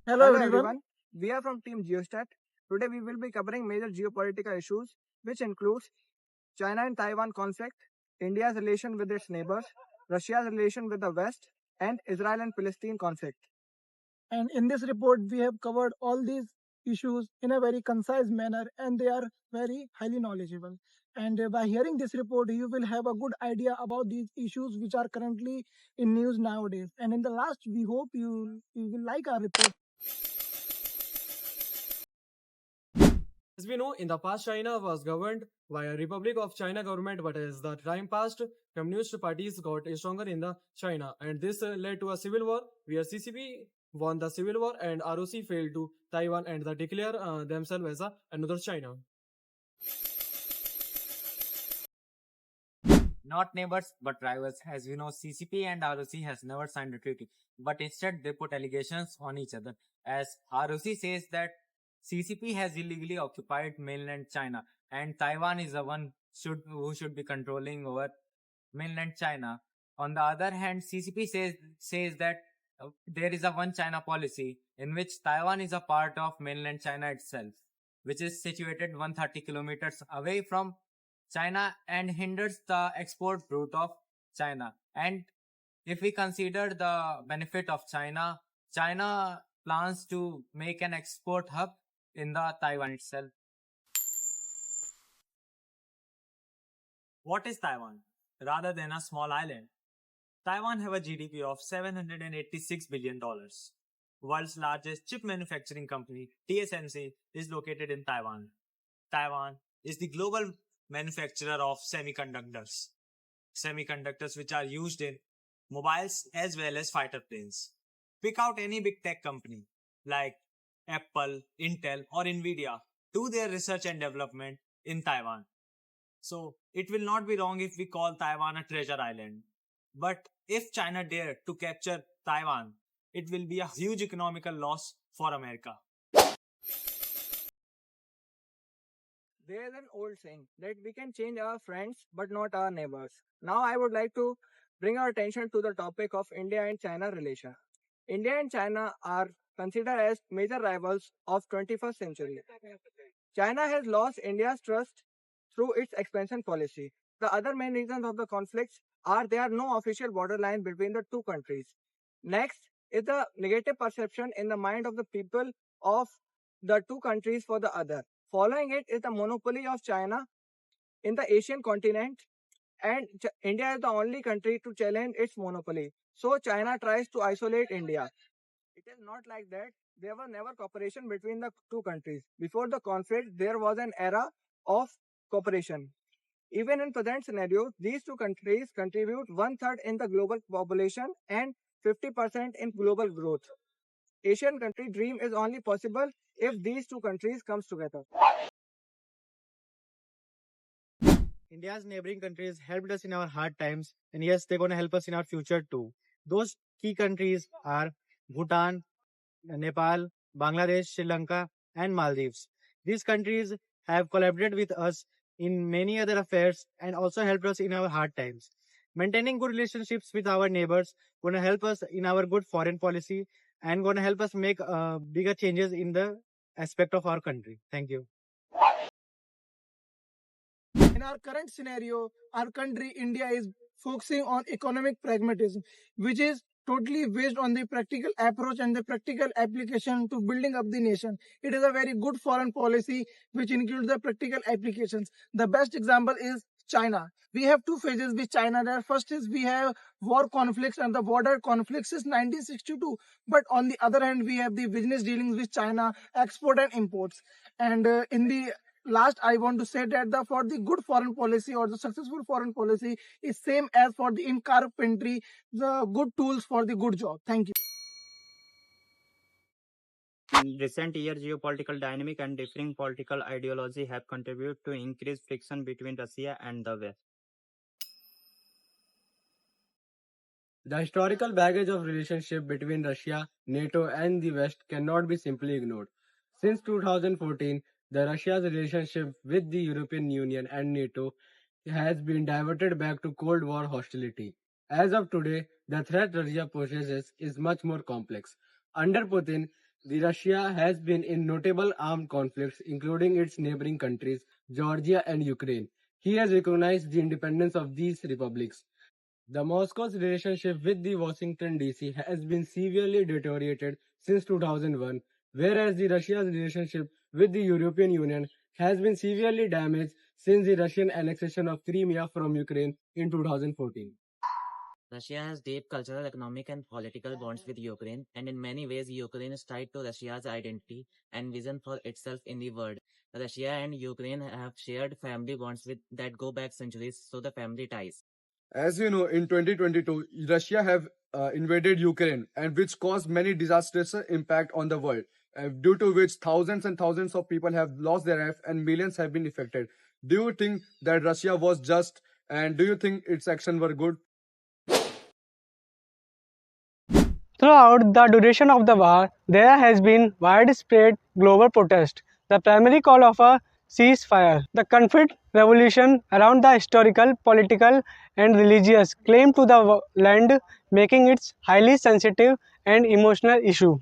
Hello Hello everyone. everyone, we are from Team Geostat. Today we will be covering major geopolitical issues which includes China and Taiwan conflict, India's relation with its neighbors, Russia's relation with the West, and Israel and Palestine conflict. And in this report, we have covered all these issues in a very concise manner and they are very highly knowledgeable. And by hearing this report, you will have a good idea about these issues which are currently in news nowadays. And in the last, we hope you will like our report. As we know, in the past, China was governed by a Republic of China government, but as the time passed, communist parties got stronger in the China, and this led to a civil war where CCP won the civil war and ROC failed to Taiwan and they declare themselves as another China. Not neighbors but rivals. As we know, CCP and ROC has never signed a treaty, but instead they put allegations on each other. As ROC says that CCP has illegally occupied mainland China, and Taiwan is the one who should be controlling over mainland China. On the other hand, CCP says that there is a one China policy in which Taiwan is a part of mainland China itself, which is situated 130 kilometers away from China and hinders the export route of China. And if we consider the benefit of China, China plans to make an export hub in the Taiwan itself. What is Taiwan? Rather than a small island, Taiwan have a GDP of $786 billion. World's largest chip manufacturing company, TSMC, is located in Taiwan. Taiwan is the global manufacturer of semiconductors. Semiconductors which are used in mobiles as well as fighter planes. Pick out any big tech company like Apple, Intel, or Nvidia. Do their research and development in Taiwan. So it will not be wrong if we call Taiwan a treasure island. But if China dare to capture Taiwan, it will be a huge economical loss for America. There is an old saying that we can change our friends but not our neighbors. Now I would like to bring our attention to the topic of India and China relation. India and China are considered as major rivals of 21st century. China has lost India's trust through its expansion policy. The other main reasons of the conflicts are there are no official borderline between the two countries. Next is the negative perception in the mind of the people of the two countries for the other. Following it is the monopoly of China in the Asian continent, and India is the only country to challenge its monopoly. So China tries to isolate India. It is not like that. There was never cooperation between the two countries. Before the conflict, there was an era of cooperation. Even in present scenario, these two countries contribute one third in the global population and 50% in global growth. Asian country dream is only possible if these two countries comes together. India's neighboring countries helped us in our hard times, and yes, they're going to help us in our future too. Those key countries are Bhutan, Nepal, Bangladesh, Sri Lanka, and Maldives. These countries have collaborated with us in many other affairs and also helped us in our hard times. Maintaining good relationships with our neighbors going to help us in our good foreign policy and going to help us make bigger changes in the aspect of our country. Thank you. In our current scenario, our country, India, is focusing on economic pragmatism, which is totally based on the practical approach and the practical application to building up the nation. It is a very good foreign policy which includes the practical applications. The best example is China. We have two phases with China. The first is we have war conflicts and the border conflicts since 1962. But on the other hand, we have the business dealings with China, export and imports. And in the last, I want to say that the for the good foreign policy or the successful foreign policy is same as for the in carpentry, the good tools for the good job. Thank you. In recent years, geopolitical dynamic and differing political ideology have contributed to increased friction between Russia and the West. The historical baggage of relationship between Russia, NATO, and the West cannot be simply ignored. Since 2014, the Russia's relationship with the European Union and NATO has been diverted back to Cold War hostility. As of today, the threat Russia possesses is much more complex. Under Putin, The Russia has been in notable armed conflicts, including its neighboring countries, Georgia and Ukraine. He has recognized the independence of these republics. The Moscow's relationship with the Washington DC has been severely deteriorated since 2001, whereas the Russia's relationship with the European Union has been severely damaged since the Russian annexation of Crimea from Ukraine in 2014. Russia has deep cultural, economic, and political bonds with Ukraine, and in many ways, Ukraine is tied to Russia's identity and vision for itself in the world. Russia and Ukraine have shared family bonds that go back centuries, so the family ties. As you know, in 2022, Russia have invaded Ukraine, and which caused many disastrous impact on the world, due to which thousands and thousands of people have lost their life and millions have been affected. Do you think that Russia was just, and do you think its actions were good? Throughout the duration of the war, there has been widespread global protest, the primary call of a ceasefire. The conflict revolution around the historical, political, and religious claim to the land, making it highly sensitive and emotional issue.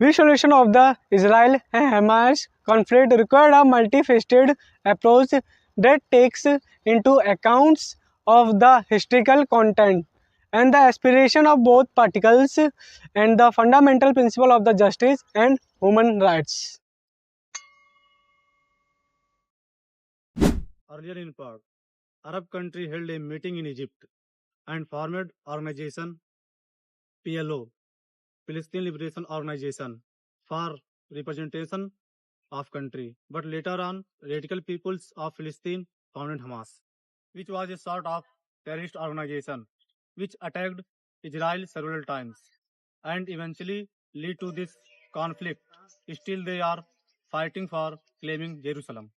Resolution of the Israel and Hamas conflict required a multifaceted approach that takes into accounts of the historical content and the aspiration of both particles and the fundamental principle of the justice and human rights. Earlier in part, Arab country held a meeting in Egypt and formed organization PLO, Palestine Liberation Organization, for representation of country. But later on, radical peoples of Palestine founded Hamas, which was a sort of terrorist organization which attacked Israel several times and eventually lead to this conflict. Still, they are fighting for claiming Jerusalem.